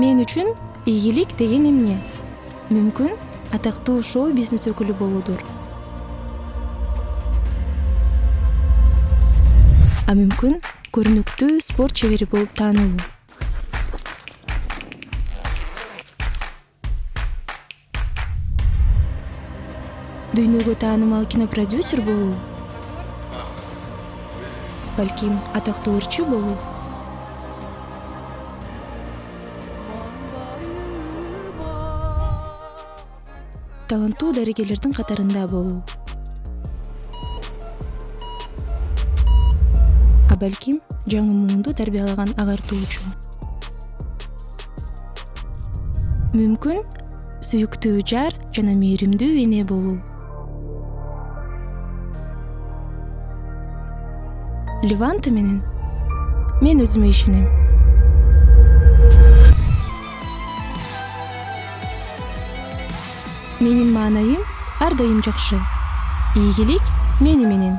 Мен үчүн ийгилик деген эмне? Мүмкүн атактуу шоу бизнес өкүлү болуудур. А мүмкүн көрүнүктүү спорт чебери болуп таанылуу. Дүйнөгө таанымал кинопродюсер болуу. Балким атактуу ырчы болуу. Таланттуу дарыгерлердин катарында болуу. А балким жаңы муунду тарбиялаган агартуучу. Мүмкүн сүйүктүү жар жана мээримдүү эне болуу. Леванта менен мен өзүмө ишенем. Менин маанайым ар дайым жакшы. Ийгилик мени менен.